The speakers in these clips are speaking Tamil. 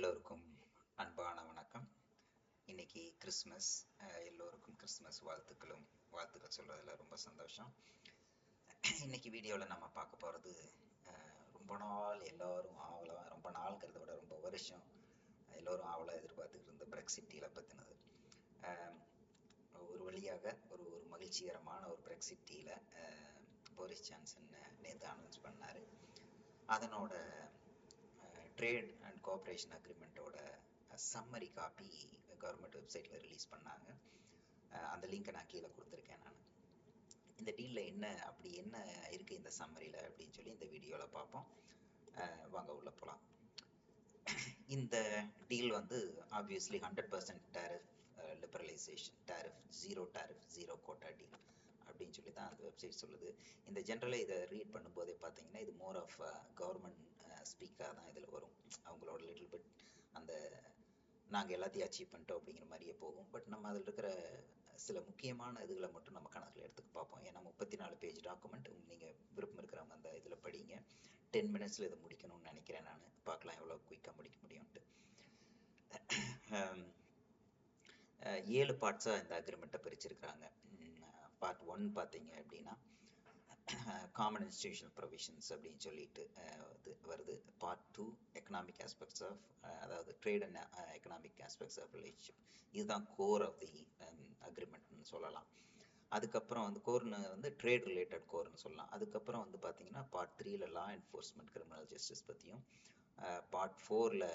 எல்லோருக்கும் அன்பான வணக்கம். இன்னைக்கு கிறிஸ்மஸ். எல்லோருக்கும் கிறிஸ்மஸ் வாழ்த்துக்கள் சொல்றதுல ரொம்ப சந்தோஷம். இன்னைக்கு வீடியோவில் நம்ம பார்க்க போகிறது ரொம்ப நாள் எல்லாரும் ரொம்ப நாள்ங்கிறத விட ரொம்ப வருஷம் எல்லோரும் ஆவலாக எதிர்பார்த்துக்கிட்டு இருந்த பிரெக்சிட் டீலை பற்றினது. ஒரு வழியாக ஒரு மகிழ்ச்சிகரமான ஒரு பிரெக்சிட் டீலை போரிஸ் ஜான்சன் நேற்று அனௌன்ஸ் பண்ணார். அதனோட ட்ரேட் அண்ட் கோஆப்ரேஷன் அக்ரிமெண்ட்டோட சம்மரி காப்பி கவர்மெண்ட் வெப்சைட்டில் ரிலீஸ் பண்ணாங்க. அந்த லிங்கை நான் கீழே கொடுத்துருக்கேன். நான் இந்த டீலில் என்ன இருக்குது இந்த சம்மரியில் அப்படின்னு சொல்லி இந்த வீடியோவில் பார்ப்போம். வாங்க உள்ள போகலாம். இந்த டீல் வந்து obviously 100% tariff liberalisation, zero tariff zero quota deal அப்படின்னு சொல்லி தான் அந்த வெப்சைட் சொல்லுது. இந்த ஜென்ரலாக இதை ரீட் பண்ணும்போதே பார்த்தீங்கன்னா இது மோர் ஆஃப் கவர்மெண்ட் ஸ்பீக்காக தான் இதில் வரும். அவங்களோட லிட்டில் பிட் அந்த நாங்கள் எல்லாத்தையும் அச்சீவ் பண்ணிட்டோம் அப்படிங்கிற மாதிரியே போகும். பட் நம்ம அதில் இருக்கிற சில முக்கியமான இதுகளை மட்டும் நம்ம கணக்கில் எடுத்துக்க பார்ப்போம். ஏன்னா 34 பேஜ் டாக்குமெண்ட். நீங்கள் விருப்பம் இருக்கிறவங்க அந்த இதில் படிங்க. 10 மினிட்ஸில் இதை முடிக்கணும்னு நினைக்கிறேன். நான் பார்க்கலாம் எவ்வளோ குயிக்காக முடிக்க முடியும்ட்டு. 7 பார்ட்ஸாக இந்த அக்ரிமெண்ட்டை பிரிச்சிருக்கிறாங்க. பார்ட் 1 பார்த்தீங்க அப்படின்னா காமன் இன்ஸ்டிடியூஷனல் ப்ரொவிஷன்ஸ் அப்படின்னு சொல்லிட்டு வருது. பார்ட் 2 எக்கனாமிக் ஆஸ்பெக்ட்ஸ் ஆஃப், அதாவது trade and economic aspects of relationship. இதுதான் கோர் ஆஃப் தி அக்ரிமெண்ட்னு சொல்லலாம். அதுக்கப்புறம் வந்து கோர்னு வந்து ட்ரேட் ரிலேட்டட் கோர்னு சொல்லலாம். அதுக்கப்புறம் வந்து பார்த்தீங்கன்னா பார்ட் 3ல லா என்ஃபோர்ஸ்மெண்ட் கிரிமினல் ஜஸ்டிஸ் பற்றியும், பார்ட் 4ல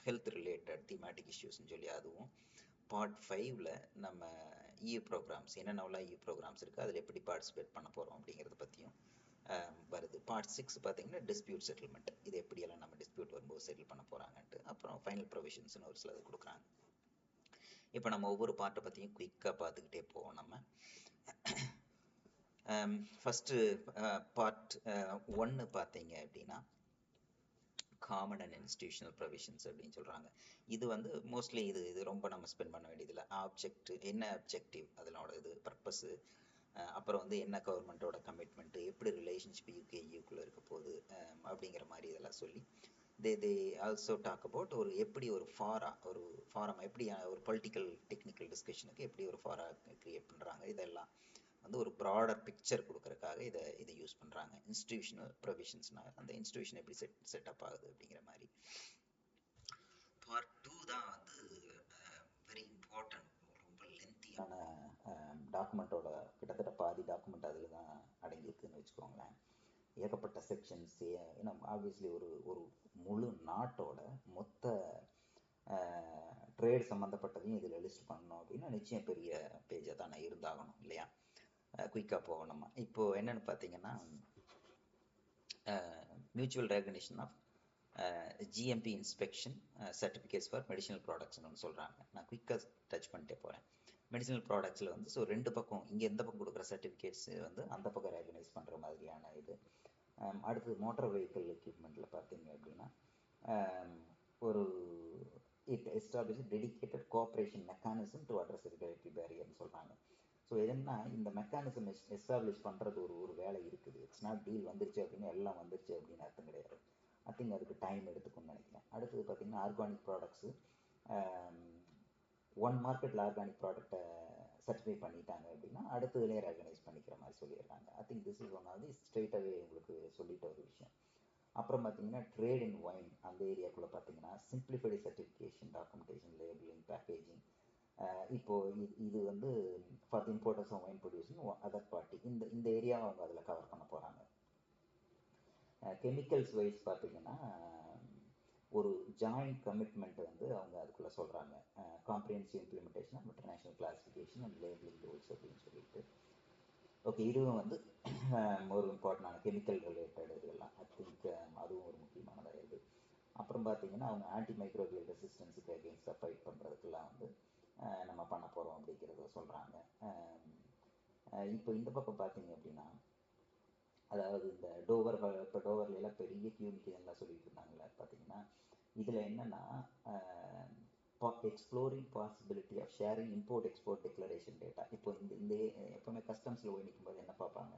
ஹெல்த் ரிலேட்டட் தீமேட்டிக் இஷ்யூஸ்ன்னு சொல்லி அதுவும், பார்ட் 5ல நம்ம இயூ ப்ரோக்ராம்ஸ் என்னென்னலாம் இயூ ப்ரோக்ராம்ஸ் இருக்குது, அதில் எப்படி பார்ட்டிசிபேட் பண்ண போகிறோம் அப்படிங்கிறத பற்றியும் வருது. பார்ட் 6 பார்த்தீங்கன்னா டிஸ்பியூட் செட்டில்மெண்ட், இது எப்படியெல்லாம் நம்ம டிஸ்பியூட் வரும்போது செட்டில் பண்ண போகிறாங்கன்ட்டு. அப்புறம் ஃபைனல் ப்ரொவிஷன்ஸ்னு ஒரு சிலது கொடுக்குறாங்க. இப்போ நம்ம ஒவ்வொரு பார்ட்டை பற்றியும் குயிக்காக பார்த்துக்கிட்டே போவோம். நம்ம ஃபஸ்ட்டு பார்ட் 1 பார்த்தீங்க அப்படின்னா காமன் அண்ட் இன்ஸ்டிடியூஷனல் ப்ரொவிஷன்ஸ் அப்படின்னு சொல்கிறாங்க. இது வந்து மோஸ்ட்லி இது ரொம்ப நம்ம ஸ்பெண்ட் பண்ண வேண்டியதில்லை. என்ன அப்ஜெக்டிவ், அதனோட இது பர்பஸு, அப்புறம் வந்து என்ன கவர்மெண்ட்டோட கமிட்மெண்ட்டு, எப்படி ரிலேஷன்ஷிப் யூகேக்குள்ளே இருக்க போகுது அப்படிங்கிற மாதிரி இதெல்லாம் சொல்லி தே ஆல்சோ டாக் அபவுட் எப்படி ஒரு ஃபாரம் எப்படி ஒரு பொலிட்டிக்கல் டெக்னிக்கல் டிஸ்கஷனுக்கு எப்படி ஒரு ஃபாரா கிரியேட் பண்ணுறாங்க. இதெல்லாம் வந்து ஒரு ப்ராடர் பிக்சர் கொடுக்கறதுக்காக இதை யூஸ் பண்ணுறாங்க. இன்ஸ்டிடியூஷனல் ப்ரொவிஷன்ஸ்னால் அந்த இன்ஸ்டிடியூஷன் எப்படி செட்டப் ஆகுது அப்படிங்கிற மாதிரி. பார்ட் 2 தான் வந்து வெரி இம்பார்ட்டன்ட். ரொம்ப லென்த்தியான டாக்குமெண்ட்டோட கிட்டத்தட்ட பாதி டாக்குமெண்ட் அதில் தான் அடங்கியிருக்குன்னு வச்சுக்கோங்களேன். ஏகப்பட்ட செக்ஷன்ஸ். ஏன்னா ஆப்வியஸ்லி ஒரு முழு நாட்டோட மொத்த ட்ரேட் சம்மந்தப்பட்டதையும் இதில் லிஸ்ட் பண்ணணும் அப்படின்னா நிச்சயம் பெரிய பேஜாக தானே இருந்தாகணும் இல்லையா? குயிக்காக போவோம் நம்ம. இப்போது என்னென்னு பார்த்தீங்கன்னா mutual recognition of GMP inspection certificates for medicinal ப்ராடக்ட்ஸ்னு ஒன்று சொல்கிறாங்க. நான் குயிக்காக டச் பண்ணிட்டே போகிறேன். மெடிசினல் ப்ராடக்ட்ஸில் வந்து ரெண்டு பக்கம், இங்கே எந்த பக்கம் கொடுக்குற சர்டிஃபிகேட்ஸ் வந்து அந்த பக்கம் ரெகக்னைஸ் பண்ணுற மாதிரியான இது. அடுத்தது மோட்டார் வெஹிக்கிள் எக்யூப்மெண்ட்டில் பார்த்தீங்க அப்படின்னா ஒரு establish dedicated cooperation mechanism to address regulatory பேரியர்னு சொல்கிறாங்க. ஸோ எதுனா இந்த மெக்கானிசம் எஸ்டாப்ளிஷ் பண்ணுறது ஒரு வேலை இருக்குது. இட்ஸ் நாட் டீல் வந்துருச்சு அப்படின்னு எல்லாம் வந்துருச்சு அப்படின்னு அர்த்தம் கிடையாது. ஐ திங்க் அதுக்கு டைம் எடுத்துக்கும்னு நினைக்கிறேன். அடுத்தது பார்த்தீங்கன்னா ஆர்கானிக் ப்ராடக்ட்ஸு, ஒன் மார்க்கெட்டில் ஆர்கானிக் ப்ராடக்டை சர்டிஃபை பண்ணிட்டாங்க அப்படின்னா அடுத்ததுலேயே ரெகனைஸ் பண்ணிக்கிற மாதிரி சொல்லிடுறாங்க. I think this is one of the ஸ்ட்ரெயிட்டாகவே உங்களுக்கு சொல்லிட்ட ஒரு விஷயம். அப்புறம் பார்த்தீங்கன்னா ட்ரேட் இன் ஒயின், அந்த ஏரியாக்குள்ளே பார்த்தீங்கன்னா simplified certification, documentation, labelling, packaging. இப்போது இது வந்து for the importers of wine producing other party, இந்த ஏரியாவை அவங்க அதில் கவர் பண்ண போகிறாங்க. கெமிக்கல்ஸ் வைஸ் பார்த்தீங்கன்னா ஒரு ஜாயிண்ட் கமிட்மெண்ட் வந்து அவங்க அதுக்குள்ளே சொல்கிறாங்க. Comprehensive implementation of international classification and labelling rules அப்படின்னு சொல்லிட்டு. ஓகே, இதுவும் வந்து ஒரு இம்பார்ட்டண்டான கெமிக்கல் ரிலேட்டட் இதெல்லாம். ஐ திங்க் அதுவும் ஒரு முக்கியமானதாக இருக்குது. அப்புறம் பார்த்தீங்கன்னா அவங்க ஆன்டி மைக்ரோபியல் ரெசிஸ்டன்ஸுக்கு அகேன்ஸ்டாக ஃபைட் பண்ணுறதுக்கெல்லாம் வந்து நம்ம பண்ண போகிறோம் அப்படிங்கிறத சொல்கிறாங்க. இப்போ இந்த பக்கம் பார்த்தீங்க அப்படின்னா அதாவது இந்த இப்போ டோவர்லாம் பெரிய கியூமிக்கெல்லாம் சொல்லிட்டு இருந்தாங்களே பார்த்தீங்கன்னா இதில் என்னென்னா exploring possibility of sharing import export declaration data. இப்போ இந்த எப்போவுமே கஸ்டம்ஸில் போய் நிற்கும்போது என்ன பார்ப்பாங்க,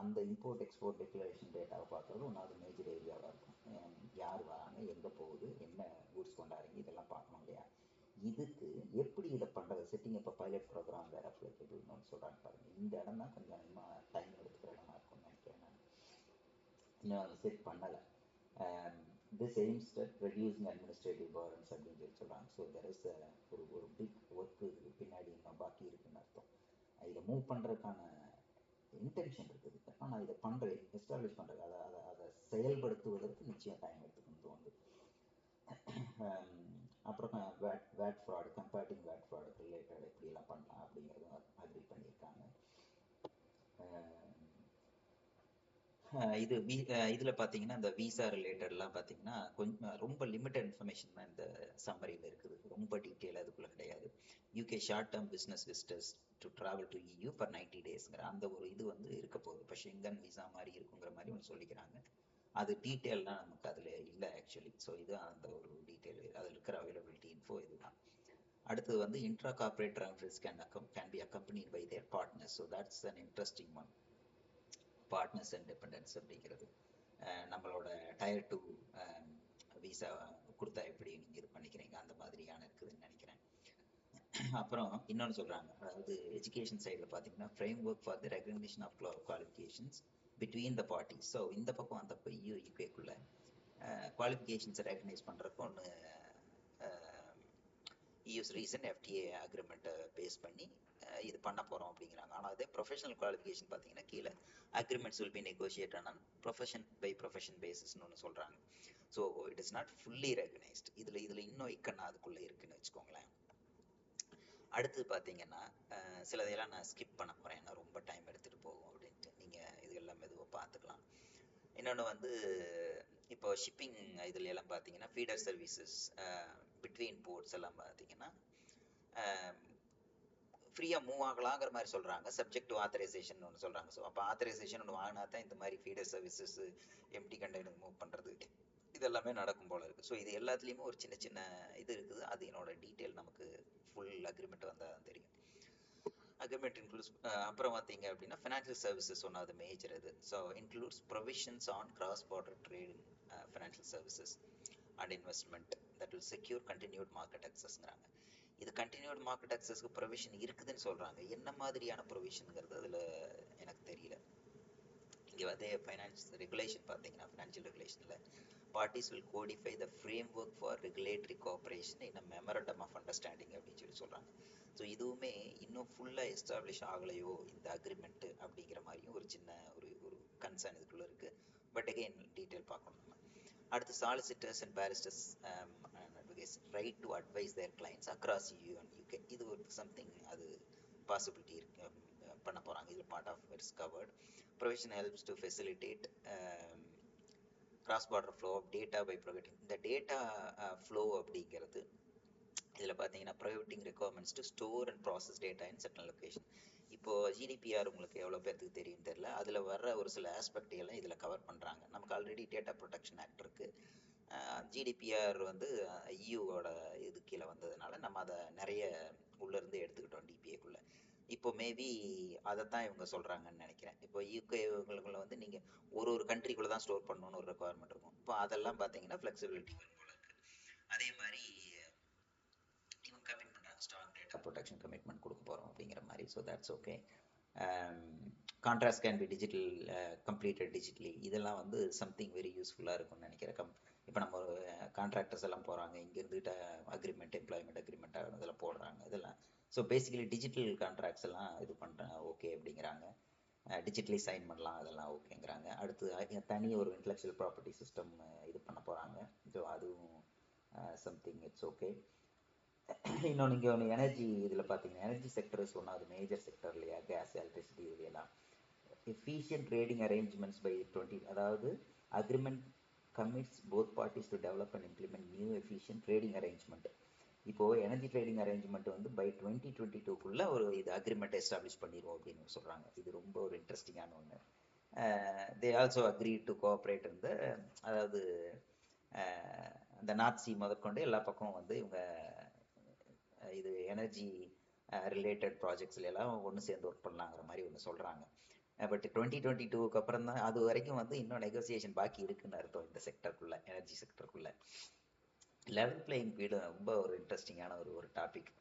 அந்த இம்போர்ட் எக்ஸ்போர்ட் டிக்ளரேஷன் டேட்டாவை பார்க்குறது ஒன்றாவது மேஜர் ஏரியாவாக இருக்கும். யார் வராங்க, எங்கே போகுது, என்ன கூட்ஸ் கொண்டாடுறீங்க, இதெல்லாம் பார்க்கணும் இல்லையா? இதுக்கு எப்படி இதை பண்ணுறது, செட்டிங் இப்போ பைலட் ப்ரோக்ராம் வேறு அப்ளிகபிள்னு சொல்கிறாங்க பாருங்கள். இந்த இடம் தான் கொஞ்சம் அதிகமாக டைம் எடுத்துக்கிற இடமா இருக்கும்னு நினைக்கிறேன் நான். இன்னும் அதை செட் பண்ணலை. This AIIMS at reducing administrative burdens அப்படின்னு சொல்கிறாங்க. ஸோ தெர் இஸ் ஒரு பிக் ஒர்க் இதுக்கு பின்னாடி இன்னும் பாக்கி இருக்குன்னு அர்த்தம். இதை மூவ் பண்ணுறதுக்கான இன்டென்ஷன் இருக்குது, ஆனால் இதை பண்ணுறேன் எஸ்டாப்ளிஷ் பண்ணுறது, அதை செயல்படுத்துவதற்கு நிச்சயம் டைம் எடுத்துக்கணும் தோணுது. அப்புறம் VAT fraud, combating VAT fraud related எப்படியெல்லாம் பண்ணலாம் அப்படிங்கிறதும் அக்ரி பண்ணியிருக்காங்க. இது இதில் பார்த்தீங்கன்னா இந்த விசா ரிலேட்டட்லாம் பார்த்தீங்கன்னா கொஞ்சம் ரொம்ப லிமிட்டட் இன்ஃபர்மேஷன் தான் இந்த சம்மரியில் இருக்குது. ரொம்ப டீட்டெயில் அதுக்குள்ளே கிடையாது. UK short term business visitors to travel to EU for 90 டேஸ்ங்கிற அந்த ஒரு இது வந்து இருக்க போகுது. இப்போ ஷெங்கன் விசா மாதிரி இருக்குங்கிற மாதிரி ஒன்று சொல்லிக்கிறாங்க. அது டீட்டெயில்லாம் நமக்கு அதில் இல்லை ஆக்சுவலி. ஸோ இது அந்த ஒரு டீட்டெயில், அதில் இருக்கிற அவைலபிலிட்டி இன்ஃபோ இதுதான். அடுத்தது வந்து intra corporate travels can be accompanied by their partners. So that's an interesting one. Partners and dependants அப்படிங்கிறது நம்மளோட டயர் 2 விசா கொடுத்தா எப்படி நீங்கள் இது பண்ணிக்கிறீங்க அந்த மாதிரியான இருக்குதுன்னு நினைக்கிறேன். அப்புறம் இன்னொன்று சொல்கிறாங்க, அதாவது எஜுகேஷன் சைடில் பார்த்தீங்கன்னா framework for the recognition of qualifications between the parties. So இந்த பக்கம் அந்த யூகேக்குள்ள குவாலிஃபிகேஷன்ஸை ரெகக்னைஸ் பண்ணுறப்போ ஒன்று EU's recent FTA அக்ரிமெண்ட்டை பேஸ் பண்ணி இது பண்ண போகிறோம் அப்படிங்கிறாங்க. ஆனால் அதே ப்ரொஃபஷனல் குவாலிஃபிகேஷன் பார்த்தீங்கன்னா கீழே agreements will be negotiated on profession by profession பேசிஸ்னு ஒன்று சொல்கிறாங்க. So it is not fully recognised. இதில் இன்னும் இக்கண்ணா அதுக்குள்ளே இருக்குன்னு வச்சுக்கோங்களேன். அடுத்து பார்த்தீங்கன்னா சிலதையெல்லாம் நான் ஸ்கிப் பண்ண போகிறேன், ஏன்னா ரொம்ப டைம் எடுத்துகிட்டு போகும் அப்படின்ட்டு. நீங்கள் இதெல்லாம் மெதுவாக பார்த்துக்கலாம். இன்னொன்று வந்து இப்போ ஷிப்பிங் இதுல எல்லாம் பார்த்தீங்கன்னா ஃபீடர் சர்வீசஸ் பிட்வீன் போர்ட்ஸ் எல்லாம் பார்த்தீங்கன்னா ஃப்ரீயாக மூவ் ஆகலாங்கிற மாதிரி சொல்கிறாங்க, சப்ஜெக்ட் டு ஆத்தரைசேஷன் ஒன்று சொல்கிறாங்க. ஸோ அப்போ ஆத்தரைசேஷன் ஒன்று வாங்கினா தான் இந்த மாதிரி feeder services empty container move பண்ணுறது இதெல்லாமே நடக்கும் போல இருக்குது. ஸோ இது எல்லாத்துலேயுமே ஒரு சின்ன சின்ன இது இருக்குது. அது என்னோட டீட்டெயில் நமக்கு ஃபுல் அக்ரிமெண்ட் வந்தால் தான் தெரியும். அக்ரிமெண்ட் இன்க்ளூட்ஸ் அப்புறம் பார்த்தீங்க அப்படின்னா financial services one of the major இது. So includes provisions on cross border trade in financial services and investment that will secure continued market அக்சஸ்ங்கிறாங்க. இது கண்டினியூட் மார்க்கெட் அக்சஸ்க்கு ப்ரொவிஷன் இருக்குதுன்னு சொல்கிறாங்க. என்ன மாதிரியான ப்ரொவிஷனுங்கிறது அதில் எனக்கு தெரியல. இங்கே வந்து ஃபைனான்ஸ் ரெகுலேஷன் பார்த்தீங்கன்னா ஃபினான்ஷியல் ரெகுலேஷனில் parties will codify the framework for regulatory cooperation in a memorandum of understanding அப்படின்னு சொல்கிறாங்க. ஸோ இதுவுமே இன்னும் ஃபுல்லாக எஸ்டாப்ளிஷ் ஆகலையோ இந்த அக்ரிமெண்ட்டு அப்படிங்கிற மாதிரியும் ஒரு சின்ன ஒரு கன்சர்ன் இதுக்குள்ளே இருக்குது. பட் அகெயின் டீட்டெயில் பார்க்கணும் நம்ம. அடுத்து solicitors and barristers right to advise their clients across EU and UK. இது ஒரு சம்திங், அது பாசிபிலிட்டி இருக்கு பண்ண போகிறாங்க. இது part of its covered. Provision helps to facilitate cross border flow of data by providing இந்த டேட்டா ஃப்ளோ அப்படிங்கிறது இதில் பார்த்தீங்கன்னா providing requirements to store and process data in certain location. இப்போது GDPR உங்களுக்கு எவ்வளோ பேருக்கு தெரியும் தெரியல, அதில் வர்ற ஒரு சில ஆஸ்பெக்ட் எல்லாம் இதில் கவர் பண்ணுறாங்க. நமக்கு ஆல்ரெடி டேட்டா ப்ரொடெக்ஷன் ஆக்ட் இருக்குது. GDPR வந்து EUவோட இது கீழே வந்ததுனால நம்ம அதை நிறைய உள்ளேருந்து எடுத்துக்கிட்டோம் DPAக்குள்ளே. இப்போ மேபி அதைத்தான் இவங்க சொல்கிறாங்கன்னு நினைக்கிறேன். இப்போ UKக்குள்ள வந்து நீங்கள் ஒரு கண்ட்ரிக்குள்ளே தான் ஸ்டோர் பண்ணணும்னு ஒரு ரெக்குவயர்மெண்ட் இருக்கும். இப்போ அதெல்லாம் பார்த்தீங்கன்னா ஃப்ளெக்சிபிலிட்டி போல இருக்குது. அதே மாதிரி இவங்க கமிட் பண்ணுறாங்க, ஸ்ட்ராங் டேட்டா ப்ரொடெக்ஷன் கமிட்மெண்ட் கொடுக்க போகிறோம் அப்படிங்கிற மாதிரி. So that's okay. Contracts can be digital completed digitally. இதெல்லாம் வந்து சம்திங் வெரி யூஸ்ஃபுல்லாக இருக்கும்னு நினைக்கிறேன். இப்போ நம்ம ஒரு கான்ட்ராக்டர்ஸ் எல்லாம் போகிறாங்க, இங்கேருந்துகிட்ட அக்ரிமெண்ட், எம்ப்ளாய்மெண்ட் அக்ரிமெண்ட் இதெல்லாம் போடுறாங்க இதெல்லாம். ஸோ பேசிக்கலி டிஜிட்டல் கான்ட்ராக்ட்ஸ் எல்லாம் இது பண்ணுறேன் ஓகே அப்படிங்கிறாங்க. டிஜிட்டலி சைன் பண்ணலாம், அதெல்லாம் ஓகேங்கிறாங்க. அடுத்து தனி ஒரு இன்டெலெக்சுவல் ப்ராப்பர்ட்டி சிஸ்டம் இது பண்ண போகிறாங்க. ஸோ அதுவும் சம்திங் இட்ஸ் ஓகே. இன்னொன்று இங்கே ஒன்று எனர்ஜி இதில் பார்த்தீங்கன்னா energy sector is one of the major sector இல்லையா, கேஸ், எலக்ட்ரிசிட்டி இதுலாம். எஃபிஷியன்ட் ட்ரேடிங் அரேஞ்ச்மெண்ட்ஸ் பை 20, அதாவது agreement commits both parties to develop and implement new efficient trading arrangement. இப்போது எனர்ஜி ட்ரேடிங் அரேஞ்ச்மெண்ட் வந்து பை 2022 ஒரு இது அக்ரிமெண்ட் எஸ்டாப்ளிஷ் பண்ணிடுவோம் அப்படின்னு சொல்கிறாங்க. இது ரொம்ப ஒரு இன்ட்ரெஸ்டிங்கான ஒன்று. They also agree to cooperate இந்த, அதாவது அந்த நார்த் சீ முதற்கொண்டு எல்லா பக்கமும் வந்து இவங்க இது எனர்ஜி ரிலேட்டட் ப்ராஜெக்ட்ஸ்ல எல்லாம் ஒன்று சேர்ந்து ஒர்க் பண்ணலாங்கிற மாதிரி ஒன்று சொல்கிறாங்க. பட் 2022க்கு அப்புறம் தான் அது வரைக்கும் வந்து இன்னும் நெகோசியேஷன் பாக்கி இருக்குன்னு அர்த்தம் இந்த செக்டருக்குள்ள, எனர்ஜி செக்டருக்குள்ள. லெவல் பிளேயிங் ஃபீல்டு ரொம்ப ஒரு இன்ட்ரெஸ்டிங்கான ஒரு ஒரு டாபிக்.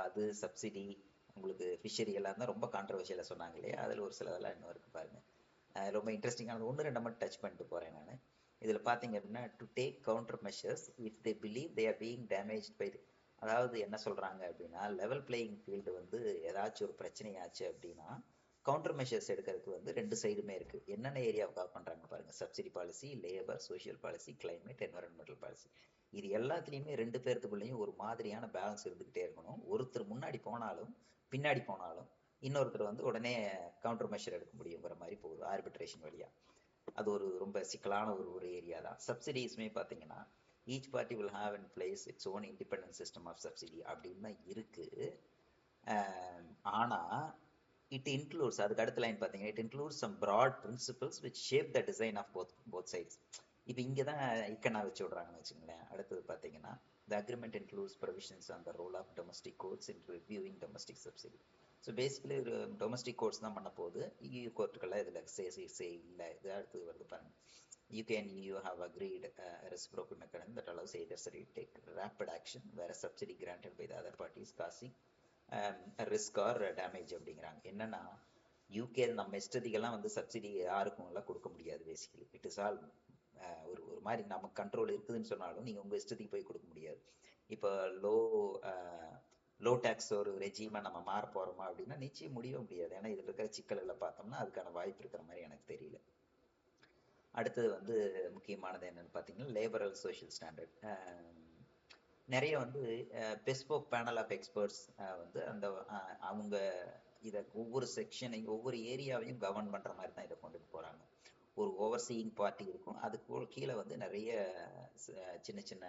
அது சப்சிடி, உங்களுக்கு ஃபிஷரி எல்லாம் தான் ரொம்ப கான்ட்ரவர்ஷியலாக சொன்னாங்க இல்லையா, அதில் ஒரு சிலதெல்லாம் இன்னும் இருக்கு பாருங்க. ரொம்ப இன்ட்ரெஸ்டிங்கானது ஒன்று ரெண்டு மட்டும் டச் பண்ணிட்டு போகிறேன் நான். இதில் பார்த்தீங்க அப்படின்னா, to take counter measures if they believe they are being damage by, அதாவது என்ன சொல்கிறாங்க அப்படின்னா, லெவல் பிளேயிங் ஃபீல்டு வந்து ஏதாச்சும் ஒரு பிரச்சனையாச்சு அப்படின்னா கவுண்டர் மெஷர்ஸ் எடுக்கிறதுக்கு வந்து ரெண்டு சைடுமே இருக்கு. என்னென்ன ஏரியாவை கவர் பண்றாங்க பாருங்க, subsidy policy, labour, social policy, climate, environmental policy. இது எல்லாத்துலேயுமே ரெண்டு பேர்த்துக்குள்ளேயும் ஒரு மாதிரியான பேலன்ஸ் இருந்துகிட்டே இருக்கணும். ஒருத்தர் முன்னாடி போனாலும் பின்னாடி போனாலும் இன்னொருத்தர் வந்து உடனே கவுண்டர் மெஷர் எடுக்க முடியுங்கிற மாதிரி போகுது ஆர்பிட்ரேஷன் வழியா. அது ஒரு ரொம்ப சிக்கலான ஒரு ஒரு ஏரியா தான். சப்சிடிஸ்மே பார்த்தீங்கன்னா each party will have in place its own independent system of subsidy அப்படின்னு தான் இருக்கு. ஆனா இட் இன்க்ளூட்ஸ், அதுக்கு அடுத்த லைன் பார்த்தீங்கன்னா, it includes some broad principles which shape the design of both sides. இப்போ இங்கே தான் இக்கண்ணா வச்சு விட்றாங்கன்னு வச்சுங்களேன். அடுத்தது பார்த்தீங்கன்னா, the agreement includes provisions on the role of domestic courts in reviewing domestic subsidy. So basically ஒரு டொமஸ்டிக் கோர்ட்ஸ் தான் பண்ண போகுது, EU கோர்ட்டுக்கெல்லாம் இதில் இல்லை. இது அடுத்தது வருது பாருங்க. UK and EU have agreed a reciprocal mechanism that allows either side to take rapid action where a subsidy granted by the other party is causing risk or damage அப்படிங்கிறாங்க. என்னன்னா யூகே நம்ம இஷ்டத்துக்கெல்லாம் வந்து சப்சிடி யாருக்கும் எல்லாம் கொடுக்க முடியாது. பேசிக்கலி இட் இஸ் ஆல் ஒரு ஒரு மாதிரி நமக்கு கண்ட்ரோல் இருக்குதுன்னு சொன்னாலும் நீங்கள் உங்கள் இஷ்டத்துக்கு போய் கொடுக்க முடியாது. இப்போ லோ டேக்ஸ் ஒரு ரெஜிமை நம்ம மாற போகிறோமா அப்படின்னா நிச்சயம் முடியாது. ஏன்னா இதில் இருக்கிற சிக்கல்களை பார்த்தோம்னா அதுக்கான வாய்ப்பு இருக்கிற மாதிரி எனக்கு தெரியல. அடுத்தது வந்து முக்கியமானது என்னன்னு பார்த்தீங்கன்னா, லேபரல் சோஷியல் ஸ்டாண்டர்ட். நிறைய வந்து பெஸ்போக் பேனல் ஆஃப் எக்ஸ்பர்ட்ஸ் வந்து அந்த அவங்க இதை ஒவ்வொரு செக்ஷனையும் ஒவ்வொரு ஏரியாவையும் கவர்ன் பண்ணுற மாதிரி தான் இதை கொண்டுட்டு போகிறாங்க. ஒரு ஓவர்சீயிங் பார்ட்டி இருக்கும், அதுக்கு கீழே வந்து நிறைய சின்ன சின்ன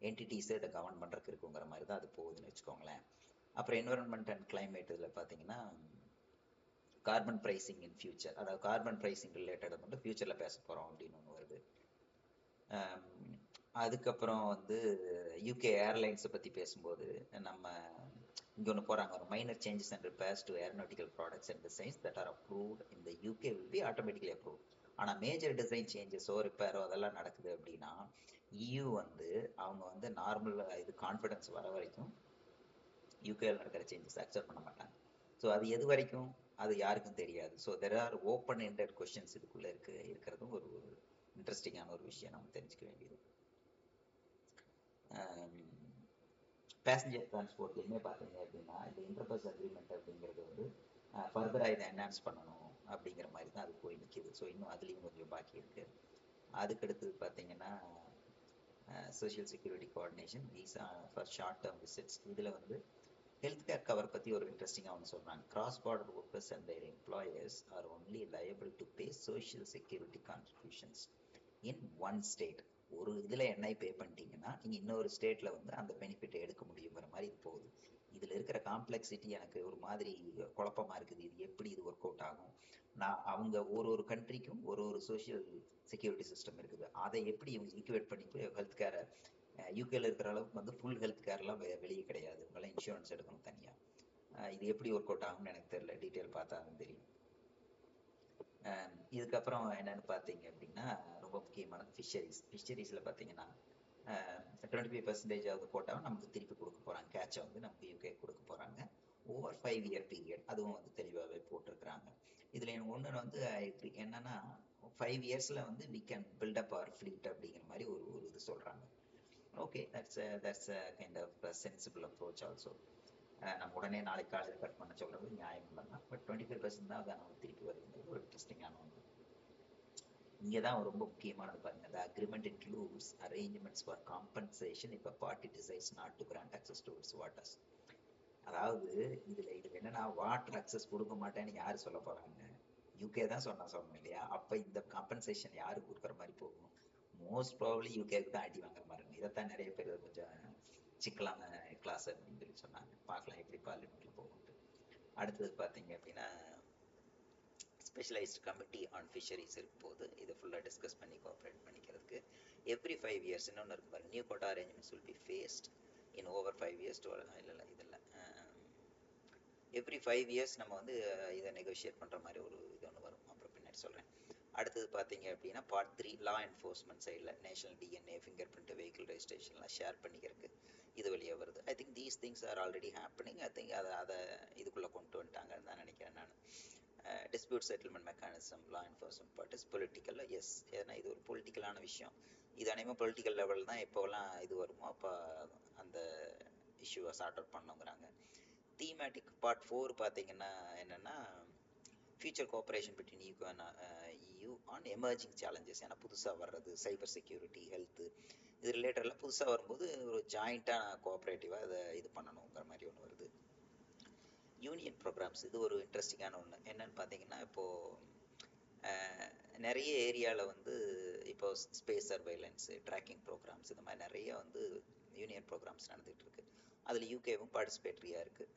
என்டிட்டிஸை இதை கவர்ன் பண்ணுறதுக்கு இருக்குங்கிற மாதிரி தான் அது போகுதுன்னு வச்சுக்கோங்களேன். அப்புறம் என்வரன்மெண்ட் அண்ட் கிளைமேட் இதில் பார்த்தீங்கன்னா கார்பன் ப்ரைசிங் இன் ஃபியூச்சர், அதாவது கார்பன் ப்ரைசிங் ரிலேட்டட் வந்து ஃபியூச்சரில் பேச போகிறோம் அப்படின்னு ஒன்று வருது. அதுக்கப்புறம் வந்து யூகே ஏர்லைன்ஸை பற்றி பேசும்போது நம்ம இங்கே ஒன்று போகிறாங்க, ஒரு minor changes and repairs to aeronautical products and designs that are approved இந்த UK will be automatically approve. ஆனால் மேஜர் டிசைன் சேஞ்சஸோ ரிப்பேரோ அதெல்லாம் நடக்குது அப்படின்னா EU வந்து அவங்க வந்து நார்மல் இது கான்ஃபிடன்ஸ் வர வரைக்கும் யூகேல நடக்கிற சேஞ்சஸ் அக்செப்ட் பண்ண மாட்டாங்க. ஸோ அது எது வரைக்கும் அது யாருக்கும் தெரியாது. So there are open ended questions இதுக்குள்ளே இருக்கிறதும் ஒரு இன்ட்ரெஸ்டிங்கான ஒரு விஷயம் நம்ம தெரிஞ்சுக்க வேண்டியது. பேசஞ்சர் டிரான்ஸ்போர்ட்லையுமே பார்த்தீங்க அப்படின்னா இந்த இன்டர்பஸ் அக்ரிமெண்ட் அப்படிங்கிறது வந்து ஃபர்தராக இதை என்ஹான்ஸ் பண்ணணும் அப்படிங்கிற மாதிரி தான் அது போய் நிற்கிது. ஸோ இன்னும் அதுலேயும் கொஞ்சம் பாக்கி இருக்குது. அதுக்கடுத்து பார்த்தீங்கன்னா social security coordination visa for short term visits. இதில் வந்து ஹெல்த் கேர் கவர் பற்றி ஒரு இன்ட்ரெஸ்டிங்காக ஒன்று சொல்கிறாங்க. Cross border workers and their employers are only liable to pay social security contributions in one state. ஒரு இதில் என்ன பே பண்ணிட்டீங்கன்னா நீங்கள் இன்னொரு ஸ்டேட்டில் வந்து அந்த பெனிஃபிட்டை எடுக்க முடியுங்கிற மாதிரி இது போகுது. இதில் இருக்கிற காம்ப்ளெக்சிட்டி எனக்கு ஒரு மாதிரி குழப்பமாக இருக்குது. இது எப்படி இது ஒர்க் அவுட் ஆகும்? அவங்க ஒரு கண்ட்ரிக்கும் ஒரு சோஷியல் செக்யூரிட்டி சிஸ்டம் இருக்குது, அதை எப்படி இவங்க ஈக்குவேட் பண்ணி ஹெல்த் கேரை யூகேல இருக்கிற அளவுக்கு வந்து ஃபுல் ஹெல்த் கேர்லாம் வெளியே கிடையாது, உங்களாம் இன்சூரன்ஸ் எடுக்கணும் தனியாக. இது எப்படி ஒர்க் அவுட் ஆகும்னு எனக்கு தெரியல, டீட்டெயில் பார்த்தா தான் தெரியும். இதுக்கப்புறம் என்னன்னு பார்த்தீங்க அப்படின்னா ரொம்ப முக்கியமானது ஃபிஷரிஸில் பார்த்தீங்கன்னா 25% போட்டாலும் நமக்கு திருப்பி கொடுக்க போகிறாங்க, கேட்சை வந்து நமக்கு யூகே கொடுக்க போகிறாங்க ஓவர் 5 இயர் பீரியட். அதுவும் வந்து தெளிவாகவே போட்டிருக்கிறாங்க. இதில் ஒன்று வந்து என்னன்னா 5 இயர்ஸில் வந்து we can build up our fleet அப்படிங்கிற மாதிரி ஒரு இது சொல்கிறாங்க. Okay, that's kind of sensible approach also. நம்ம உடனே நாளைக்கு காலையில் கட் பண்ண சொல்கிறது நியாயம் இல்லைன்னா, பட் 25% தான் அதை நம்ம திருப்பி வருது ஒரு இன்ட்ரெஸ்டிங்கான ஒன்று. இங்கே தான் ரொம்ப முக்கியமானது பாருங்க. The agreement includes arrangements for compensation if a party decides not to grant access to its waters. அதாவது இதுல என்னன்னா வாட்டர் அக்சஸ் கொடுக்க மாட்டேன்னு யாரு சொல்ல போறாங்க? யூகே தான் சொல்லணும் இல்லையா? அப்ப இந்த காம்பன்சேஷன் யாரு கொடுக்குற மாதிரி போகும்? மோஸ்ட் ப்ராபப்லி யூகேக்கு தான் அடி வாங்குற மாதிரி இருக்கும். இதைத்தான் நிறைய பேர் கொஞ்சம் சிக்கலான கிளாஸ் அப்படின்னு சொல்லி சொன்னாங்க. பார்க்கலாம் எப்படி பார்லிமெண்ட்ல போகும். அடுத்தது பார்த்தீங்க அப்படின்னா ஸ்பெஷலைஸ்ட் கமிட்டி ஆன் ஃபிஷரிஸ் இருக்கும்போது இதை ஃபுல்லாக டிஸ்கஸ் பண்ணி கோஆப்ரேட் பண்ணிக்கிறதுக்கு எவ்ரி 5 இயர்ஸ் இன்னொன்று இருக்கு பாருங்க, new quota arrangements will be phased in over 5 years to இல்லை இதெல்லாம் எவ்ரி 5 இயர்ஸ் நம்ம வந்து இதை நெகோஷியேட் பண்ணுற மாதிரி ஒரு இது ஒன்று வரும். பின்னாடி சொல்கிறேன். அடுத்தது பார்த்தீங்க அப்படின்னா பார்ட் 3 லா என்ஃபோர்ஸ்மெண்ட் சைடில் national DNA fingerprint vehicle ரெஜிஸ்ட்ரேஷன்லாம் ஷேர் பண்ணிக்கிறதுக்கு இது வழியாக வருது. I think these things are already happening. I think அதை இதுக்குள்ளே கொண்டு வந்துட்டாங்கன்னு தான் நினைக்கிறேன் நான். Dispute settlement mechanism law enforcement part is political. Yes, ஏன்னா இது ஒரு பொலிட்டிக்கலான விஷயம். இது அனைவரும் பொலிட்டிக்கல் லெவல் தான் எப்போல்லாம் இது வருமோ அப்போ அந்த இஷ்யூவை சார்ட் அவுட் பண்ணுங்கிறாங்க. தீமேட்டிக் பார்ட் 4 பார்த்தீங்கன்னா என்னென்னா future cooperation between EU on emerging challenges. ஏன்னா புதுசாக வர்றது சைபர் செக்யூரிட்டி, ஹெல்த்து, இது ரிலேட்டட்லாம் புதுசாக வரும்போது ஒரு ஜாயிண்ட்டாக கோஆப்ரேட்டிவாக அதை இது பண்ணணுங்கிற மாதிரி ஒன்று வருது. யூனியன் ப்ரோக்ராம்ஸ், இது ஒரு இன்ட்ரெஸ்டிங்கான ஒன்று. என்னன்னு பார்த்தீங்கன்னா இப்போது நிறைய ஏரியாவில் வந்து இப்போ ஸ்பேஸ் சர்வைலன்ஸு, ட்ராக்கிங் ப்ரோக்ராம்ஸ், இந்த மாதிரி நிறைய வந்து யூனியன் ப்ரோக்ராம்ஸ் நடந்துகிட்டு இருக்கு. அதில் யூகேவும் பார்ட்டிசிபேட்ரியாக இருக்குது.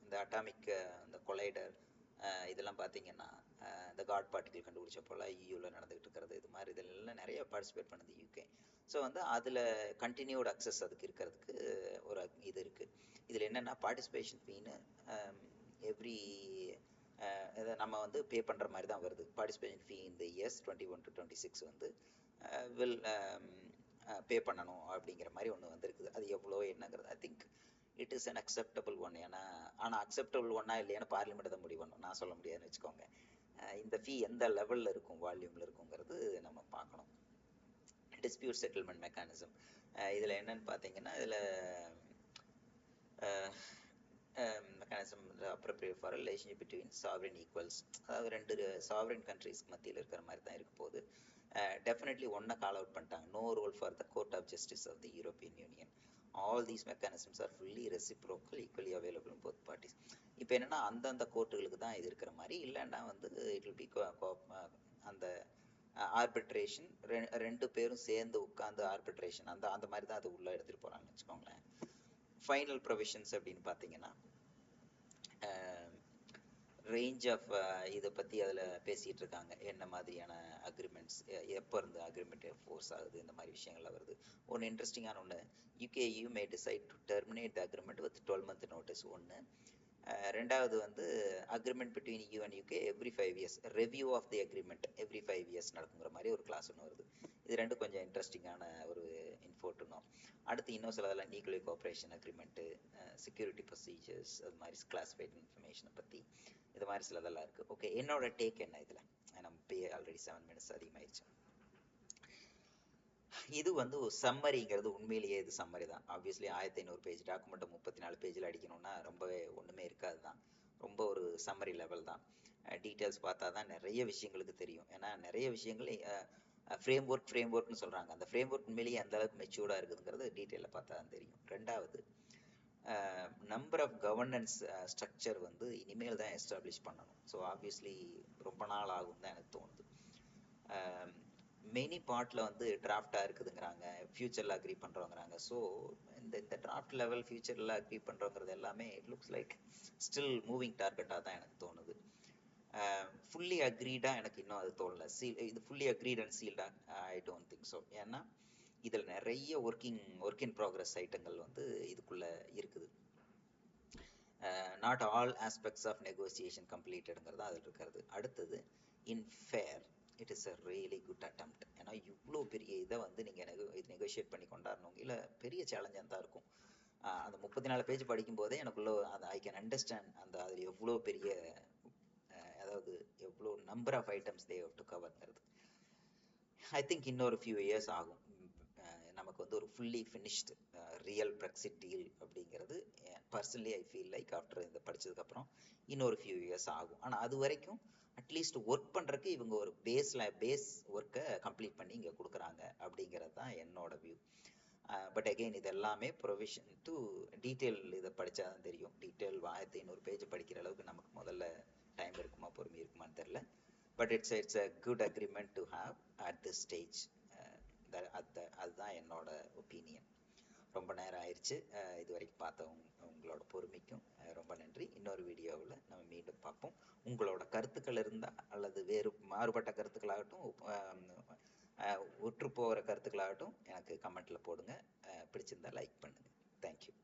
இந்த அட்டாமிக் இந்த கொலைடர் இதெல்லாம் பார்த்தீங்கன்னா இந்த காட் பார்ட்டிகல் கண்டுபிடிச்ச போல் யூவில் நடந்துகிட்டு இருக்கிறது, இது மாதிரி இதெல்லாம் நிறைய பார்ட்டிசிபேட் பண்ணுது யூகே. ஸோ வந்து அதில் கண்டினியூட் அக்சஸ் அதுக்கு இருக்கிறதுக்கு ஒரு இது இருக்குது. இதில் என்னென்னா பார்ட்டிசிபேஷன் ஃபீன்னு எவ்ரி இதை நம்ம வந்து பே பண்ணுற மாதிரி தான் வருது. பார்ட்டிசிபேஷன் ஃபீ இந்த இயர்ஸ் 21 to 26 வந்து வில் பே பண்ணணும் அப்படிங்கிற மாதிரி ஒன்று வந்திருக்குது. அது எவ்வளோ என்னங்கிறது I think it is an acceptable one. ஆனால் அக்செப்டபிள் ஒன்னா இல்லையான்னு பார்லிமெண்ட் தான் முடிவு பண்ணணும், நான் சொல்ல முடியாதுன்னு வச்சுக்கோங்க. இந்த ஃபீ எந்த லெவலில் இருக்கும், வால்யூமில் இருக்குங்கிறது நம்ம பார்க்கணும். டிஸ்பியூட் செட்டில்மெண்ட் மெக்கானிசம், இதில் என்னன்னு பார்த்தீங்கன்னா இதில் mechanism appropriate for relationship between sovereign equals, அதாவது ரெண்டு சாவரின் கண்ட்ரீஸ்க்கு மத்தியில் இருக்கிற மாதிரி தான் இருக்க போகுது. டெஃபினெட்லி ஒன்றை கால் அவுட் பண்ணிட்டாங்க. No role for the court of justice of the European Union. All these mechanisms are fully reciprocal, equally available in both parties. இப்போ என்னன்னா அந்தந்த கோர்ட்டுகளுக்கு தான் இது இருக்கிற மாதிரி, இல்லைன்னா வந்து இட் வில் பி அந்த ஆர்பிட்ரேஷன் ரெண்டு பேரும் சேர்ந்து உட்காந்து ஆர்பிட்ரேஷன் அந்த மாதிரி தான் அது உள்ளே எடுத்துகிட்டு போகிறாங்கன்னு வச்சுக்கோங்களேன். ஃபைனல் ப்ரொவிஷன்ஸ் அப்படின்னு பார்த்தீங்கன்னா ரேஞ்ச் ஆஃப் இதை பற்றி அதில் பேசிகிட்டு இருக்காங்க. என்ன மாதிரியான அக்ரிமெண்ட்ஸ், எப்போ இருந்து அக்ரிமெண்ட் ஃபோர்ஸ் ஆகுது, இந்த மாதிரி விஷயங்கள்லாம் வருது. ஒன்று இன்ட்ரெஸ்டிங்கான ஒன்று, UK may decide to terminate the agreement with 12 month notice. ஒன்று. ரெண்டாவது வந்து agreement between EU and UK every 5 years, review of the agreement every 5 years நடக்குங்கிற மாதிரி ஒரு கிளாஸ் ஒன்று வருது. இது ரெண்டும் கொஞ்சம் இன்ட்ரெஸ்டிங்கான ஒரு இன்ஃபோட்டுனோம். அடுத்து இன்னும் சிலதெல்லாம் nuclear cooperation agreement, security procedures, அது மாதிரி கிளாஸிஃபைட் இன்ஃபர்மேஷனை பற்றி, இது மாதிரி சிலதெல்லாம் இருக்குது. ஓகே, என்னோட டேக் என்ன இதில், நம்ம பே ஆல்ரெடி 7 minutes அதிகமாகிடுச்சு. இது வந்து ஒரு சம்மரிங்கிறது உண்மையிலேயே இது சம்மரி தான். ஆப்வியஸ்லி 1500 பேஜ் டாக்குமெண்ட்டை 34 பேஜில் அடிக்கணும்னா ரொம்பவே ஒன்றுமே இருக்காது தான். ரொம்ப ஒரு சம்மரி லெவல் தான். டீட்டெயில்ஸ் பார்த்தா தான் நிறைய விஷயங்களுக்கு தெரியும். ஏன்னா நிறைய விஷயங்கள் ஃப்ரேம் ஒர்க்னு சொல்கிறாங்க. அந்த ஃப்ரேம் ஒர்க் உண்மையிலேயே எந்த அளவுக்கு மெச்சூர்டாக இருக்குதுங்கிறது டீட்டெயிலில் பார்த்தா தான் தெரியும். ரெண்டாவது, நம்பர் ஆஃப் கவர்னன்ஸ் ஸ்ட்ரக்சர் வந்து இனிமேல் தான் எஸ்டாப்ளிஷ் பண்ணணும். ஸோ ஆப்வியஸ்லி ரொம்ப நாள் ஆகும் தான் எனக்கு தோணுது. மெனி பார்ட்டில் வந்து டிராஃப்டாக இருக்குதுங்கிறாங்க, ஃபியூச்சரில் அக்ரி பண்ணுறோங்கிறாங்க. ஸோ இந்த டிராஃப்ட் லெவல் ஃபியூச்சரில் அக்ரி பண்ணுறோங்கிறது எல்லாமே it looks like still moving டார்கெட்டாக தான் எனக்கு தோணுது. ஃபுல்லி அக்ரீடாக எனக்கு இன்னும் அது தோணலை. இது fully agreed and Sealdah I don't think so. ஏன்னா இதில் நிறைய ஒர்க் இன் ப்ராக்ரஸ் ஐட்டங்கள் வந்து இதுக்குள்ளே இருக்குது. Not all aspects of negotiation கம்ப்ளீட்டடுங்கிறது அதில் இருக்கிறது. அடுத்தது, in fair it is a really good attempt. ஏன்னா இவ்வளோ பெரிய இதை வந்து நீங்கள் நெகோஷியேட் பண்ணி கொண்டாடணும், இல்லை பெரிய சேலஞ்சாக தான் இருக்கும். அந்த 34 பேஜ் படிக்கும்போதே எனக்குள்ள அந்த ஐ கேன் அண்டர்ஸ்டாண்ட் அந்த அதில் எவ்வளோ பெரிய, அதாவது எவ்வளோ number of items they have to கவர்ங்கிறது. ஐ திங்க் இன்னொரு ஃபியூ இயர்ஸ் ஆகும் நமக்கு வந்து ஒரு fully finished real Brexit deal அப்படிங்கிறது. Personally I feel like after இந்த படித்ததுக்கப்புறம் இன்னொரு ஃபியூ இயர்ஸ் ஆகும். ஆனால் அது வரைக்கும் அட்லீஸ்ட் ஒர்க் பண்ணுறதுக்கு இவங்க ஒரு பேஸ் ஒர்க்கை கம்ப்ளீட் பண்ணி இங்கே கொடுக்குறாங்க அப்படிங்கிறது தான் என்னோட வியூ. பட் அகெயின் இது எல்லாமே ப்ரொவிஷன் டு டீட்டெயில். இதை படித்தா தான் தெரியும். டீட்டெயில் 1500 பேஜ் படிக்கிற அளவுக்கு நமக்கு முதல்ல டைம் இருக்குமா, பொறுமை இருக்குமான்னு தெரில. But it's a good agreement to have at this stage. அதுதான் என்னோட ஒப்பீனியன். ரொம்ப நேரம் ஆயிடுச்சு. இது வரைக்கும் பார்த்தவங்க உங்களோட பொறுமைக்கும் ரொம்ப நன்றி. இன்னொரு வீடியோவில் நம்ம மீண்டும் பார்ப்போம். உங்களோட கருத்துக்கள் இருந்தால், அல்லது வேறு மாறுபட்ட கருத்துக்களாகட்டும், ஒற்று போகிற கருத்துக்களாகட்டும் எனக்கு கமெண்ட்டில் போடுங்க. பிடிச்சிருந்தா லைக் பண்ணுங்கள். தேங்க்யூ.